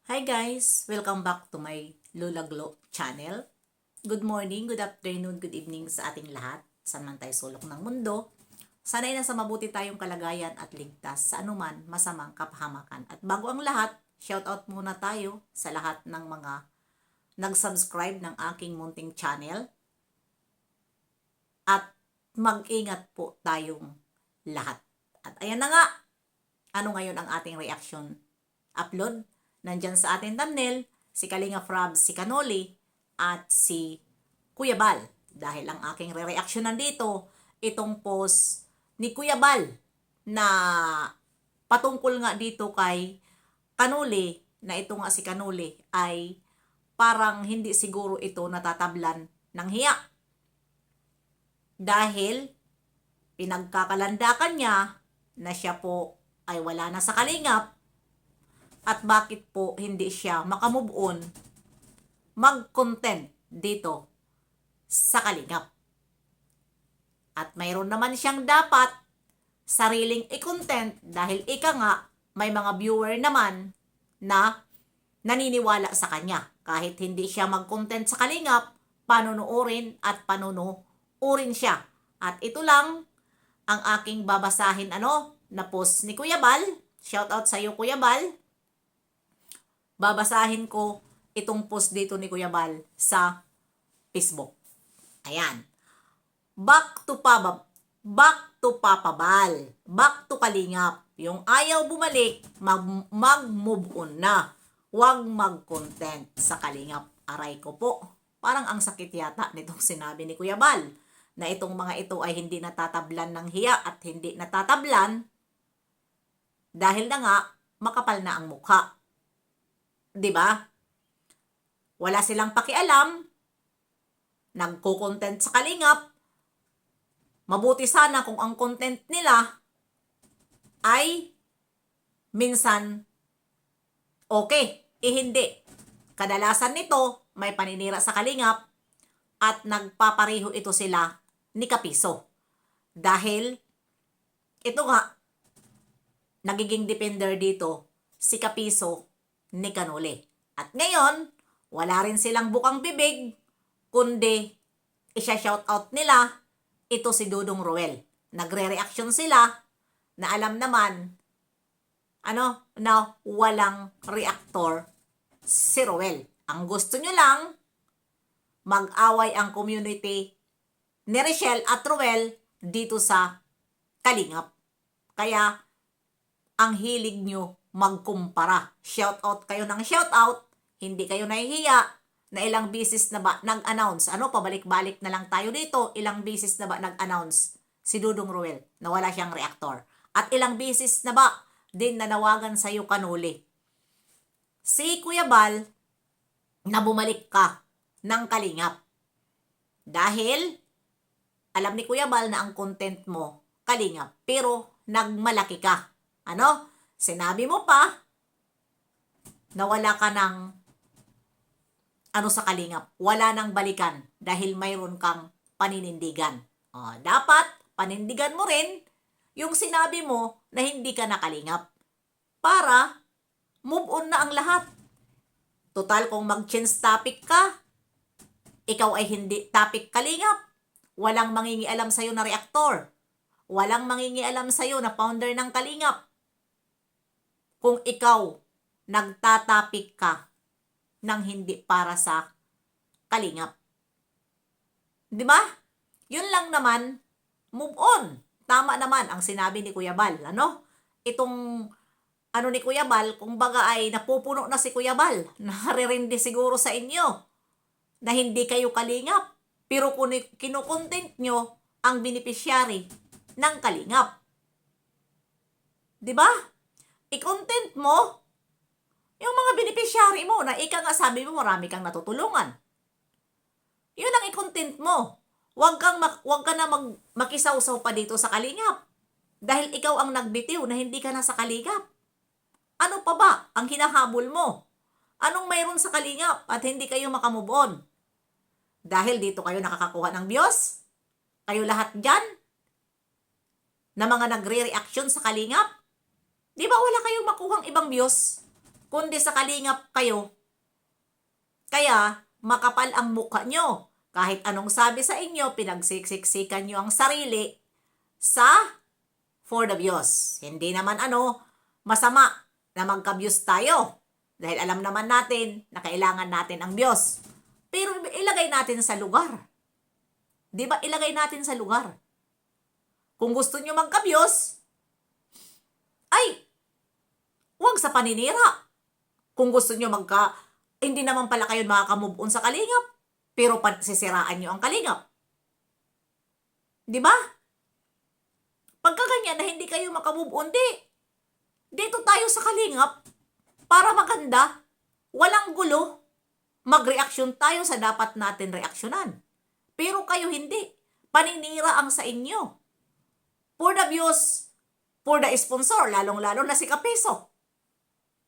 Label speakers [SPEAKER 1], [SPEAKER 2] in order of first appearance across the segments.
[SPEAKER 1] Hi guys! Welcome back to my Lola Glo channel. Good morning, good afternoon, good evening sa ating lahat. Saan man tayo sulok ng mundo. Sana'y nasa mabuti tayong kalagayan at ligtas sa anuman masamang kapahamakan. At bago ang lahat, shoutout muna tayo sa lahat ng mga nag-subscribe ng aking munting channel. At mag-ingat po tayong lahat. At ayan na nga, ano ngayon ang ating reaction upload? Nandyan sa ating thumbnail, si Kalinga Frab, si Kanoli, at si Kuya Bal. Dahil ang aking re-reaction nandito, itong post ni Kuya Bal na patungkol nga dito kay Kanoli, na ito nga si Kanoli ay parang hindi siguro ito natatablan ng hiya. Dahil pinagkakalandakan niya na siya po ay wala na sa kalingap. At bakit po hindi siya makamove on mag-content dito sa kalingap. At mayroon naman siyang dapat sariling i-content dahil ika nga may mga viewer naman na naniniwala sa kanya. Kahit hindi siya mag-content sa kalingap, panunuorin at panunuorin siya. At ito lang ang aking babasahin na post ni Kuya Bal. Shoutout sa iyo Kuya Bal. Babasahin ko itong post dito ni Kuya Bal sa Facebook. Ayan. Back to Papa Bal. Back to Kalingap. Yung ayaw bumalik, mag-move on na. Huwag mag-content sa Kalingap. Aray ko po. Parang ang sakit yata nitong sinabi ni Kuya Bal na itong mga ito ay hindi natatablan ng hiya at hindi natatablan dahil na nga makapal na ang mukha. 'Di ba? Wala silang pakialam, nagko-content sa kalingap. Mabuti sana kung ang content nila ay minsan okay, hindi. Kadalasan nito may paninira sa kalingap at nagpapareho ito sila ni Kapiso. Dahil ito nga, nagiging depender dito si Kapiso ni Kanoli. At ngayon, wala rin silang bukang bibig, kundi isya-shoutout nila ito si Dudong Roel. Nagre-reaction sila na alam naman na walang reactor si Roel. Ang gusto nyo lang, mag-away ang community ni Richelle at Roel dito sa Kalingap. Kaya, ang hilig nyo magkumpara. Shoutout kayo ng shoutout, hindi kayo nahihiya na ilang beses na ba nag-announce. Pabalik-balik na lang tayo dito, ilang beses na ba nag-announce si Dudong Roel na wala siyang reactor. At ilang beses na ba din nanawagan sa iyo Kanoli. Si Kuya Bal na bumalik ka ng Kalingap. Dahil alam ni Kuya Bal na ang content mo Kalingap, pero nagmalaki ka. Sinabi mo pa na wala ka ng sa kalingap. Wala nang balikan dahil mayroon kang paninindigan. Dapat panindigan mo rin yung sinabi mo na hindi ka nakalingap para move on na ang lahat. Total kung mag-change topic ka, ikaw ay hindi topic kalingap. Walang mangingialam sa'yo na reactor. Walang mangingialam sa'yo na founder ng kalingap. Kung ikaw nagtatapik ka ng hindi para sa kalingap. 'Di ba? Yun lang naman, move on. Tama naman ang sinabi ni Kuya Bal, Itong ni Kuya Bal, kung baga ay napupuno na si Kuya Bal. Naririndi siguro sa inyo na hindi kayo kalingap. Pero kung kinukontent nyo ang beneficiary ng kalingap. 'Di ba? I-content mo yung mga beneficiary mo na ika nga sabi mo marami kang natutulungan. Yun ang i-content mo. Huwag ka na makisawsaw pa dito sa kalingap. Dahil ikaw ang nagbitiw na hindi ka na sa kalingap. Ano pa ba ang hinahabol mo? Anong mayroon sa kalingap at hindi kayo makamove on? Dahil dito kayo nakakakuha ng views? Kayo lahat dyan? Na mga nagre-reaction sa kalingap? Di ba wala kayong makuhang ibang views? kundi sa kalingap kayo. Kaya, makapal ang mukha nyo. Kahit anong sabi sa inyo, pinagsiksiksikan nyo ang sarili sa for the views. Hindi naman masama na magka-views tayo. Dahil alam naman natin na kailangan natin ang views. Pero ilagay natin sa lugar. Di ba? Ilagay natin sa lugar. Kung gusto nyo magka-views, ay, huwag sa paninira. Kung gusto nyo hindi naman pala kayo makaka-move on sa kalingap, pero sisiraan nyo ang kalingap. Di ba? Pagka ganyan na hindi kayo makamove on, dito tayo sa kalingap para maganda, walang gulo, mag-reaksyon tayo sa dapat natin reaksyonan. Pero kayo hindi. Paninira ang sa inyo. For the views, for the sponsor, lalong-lalo na si Kapiso.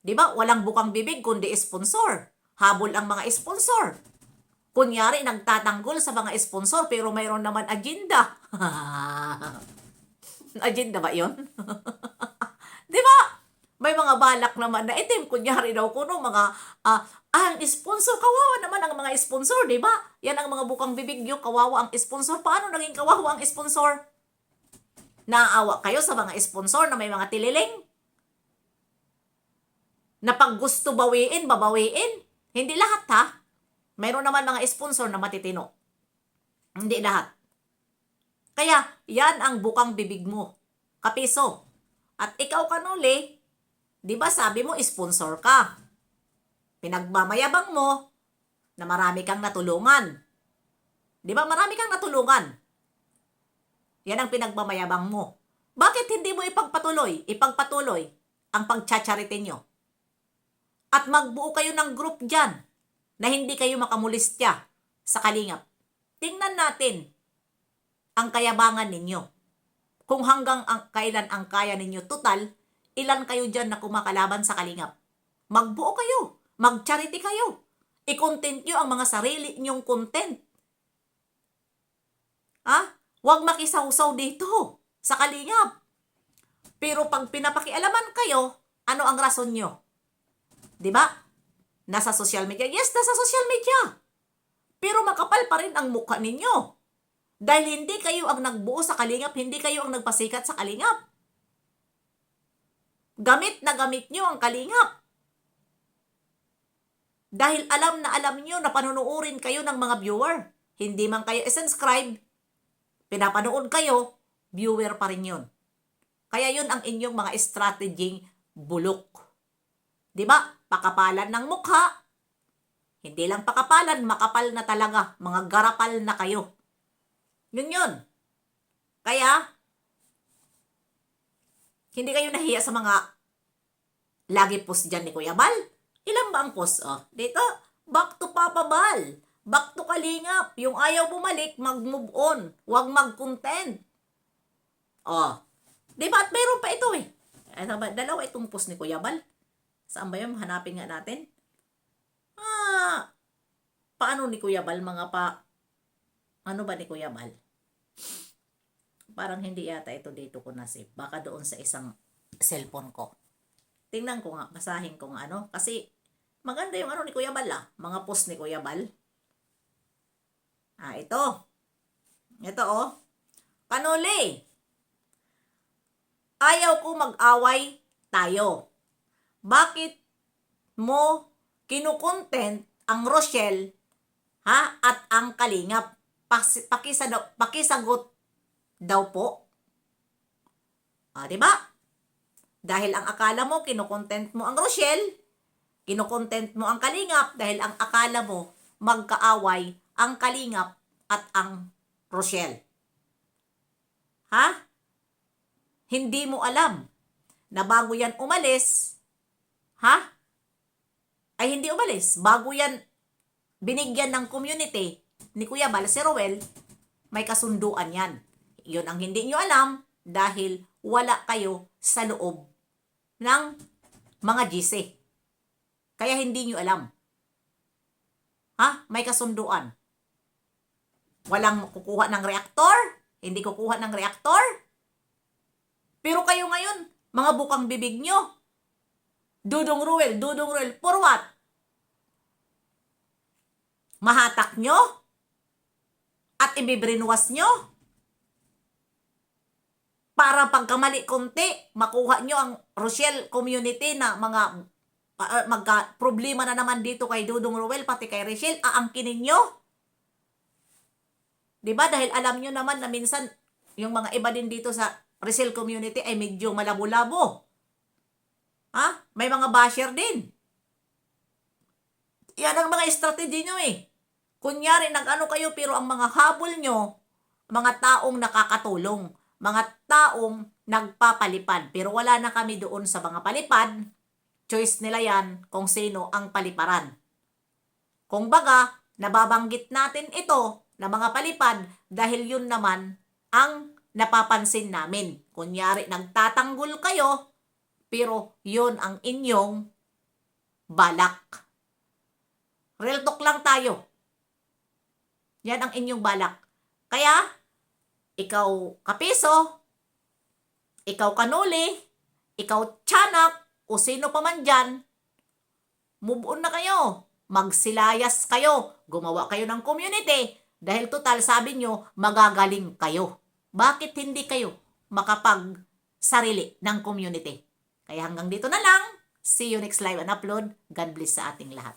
[SPEAKER 1] Di ba? Walang bukang bibig kundi sponsor. Habol ang mga sponsor. Kunyari, nagtatanggol sa mga sponsor pero mayroon naman agenda. Agenda ba yun? Di ba? May mga balak naman na itim. Kunyari daw kuno mga ang sponsor, kawawa naman ang mga sponsor, di ba? Yan ang mga bukang bibig nyo, kawawa ang sponsor. Paano naging kawawa ang sponsor? Naawa kayo sa mga sponsor na may mga tililing? Na pag gusto bawiin, babawiin? Hindi lahat ha. Mayroon naman mga sponsor na matitino. Hindi lahat. Kaya, yan ang bukang bibig mo. Kapiso. At ikaw kanuli, di ba sabi mo sponsor ka? Pinagmamayabang mo na marami kang natulungan. Di ba marami kang natulungan? Yan ang pinagmamayabang mo. Bakit hindi mo ipagpatuloy ang pagchacharity nyo? At magbuo kayo ng group dyan na hindi kayo makamulistya sa kalingap. Tingnan natin ang kayabangan ninyo. Kung hanggang kailan ang kaya ninyo total, ilan kayo dyan na kumakalaban sa kalingap. Magbuo kayo. Mag-charity kayo. I-content nyo ang mga sarili nyong content. Huwag makisawsaw dito sa kalingap. Pero pag pinapakialaman kayo, ano ang rason nyo? Diba? Nasa social media? Yes, nasa social media. Pero makapal pa rin ang mukha ninyo. Dahil hindi kayo ang nagbuo sa kalingap, hindi kayo ang nagpasikat sa kalingap. Gamit na gamit nyo ang kalingap. Dahil alam nyo na panunuorin kayo ng mga viewer. Hindi man kayo subscribe, pinapanood kayo, viewer pa rin yun. Kaya yun ang inyong mga strategy bulok. Diba? Pakapalan ng mukha. Hindi lang pakapalan, makapal na talaga. Mga garapal na kayo. Yun. Kaya, hindi kayo nahiya sa mga lagi post dyan ni Kuya Bal. Ilan ba ang post? Dito, back to Papa Bal. Back to Kalingap. Yung ayaw bumalik, mag-move on. Huwag mag-content. Diba? At mayroon pa ito eh. Dalawa itong post ni Kuya Bal. Saan ba yun? Hanapin nga natin. Paano ni Kuya Bal? Ano ba ni Kuya Bal? Parang hindi yata ito dito ko na-save. Baka doon sa isang cellphone ko. Tingnan ko nga. Basahin ko nga Kasi maganda yung ni Kuya Bal Mga post ni Kuya Bal. Ito. Ito Kanuli. Ayaw ko mag-away tayo. Bakit mo kinukontent ang Rochelle at ang Kalingap? Pakisagot daw po. Diba? Dahil ang akala mo, kinukontent mo ang Rochelle, kinukontent mo ang Kalingap, dahil ang akala mo, magkaaway ang Kalingap at ang Rochelle. Hindi mo alam na bago yan umalis, ay hindi umalis, bago yan binigyan ng community ni Kuya Bal, si Roel, may kasunduan yan. Yun ang hindi nyo alam dahil wala kayo sa loob ng mga GC. Kaya hindi nyo alam. May kasunduan. Walang kukuha ng reaktor? Hindi kukuha ng reaktor? Pero kayo ngayon, mga bukang bibig nyo, Dudong Ruel, for what? Mahatak nyo? At ibibrinwas nyo? Para pagkamali konti, makuha nyo ang Rochelle community na mga magka-problema na naman dito kay Dudong Ruel, pati kay Rochelle, aangkinin nyo? Diba? Dahil alam nyo naman na minsan, yung mga iba din dito sa Rochelle community ay medyo malabo-labo. Ha? May mga basher din. Yan ang mga strategy nyo eh. Kunyari, nag-ano kayo, pero ang mga habol nyo, mga taong nakakatulong, mga taong nagpapalipad. Pero wala na kami doon sa mga palipad. Choice nila yan kung sino ang paliparan. Kung baga, nababanggit natin ito na mga palipad dahil yun naman ang napapansin namin. Kunyari, nagtatanggol kayo, pero yun ang inyong balak. Real talk lang tayo. Yan ang inyong balak. Kaya, ikaw kapiso, ikaw kanuli, ikaw tiyanak, o sino pa man dyan, move on na kayo. Magsilayas kayo. Gumawa kayo ng community. Dahil total, sabi nyo, magagaling kayo. Bakit hindi kayo makapag-sarili ng community? Kaya hanggang dito na lang. See you next live and upload. God bless sa ating lahat.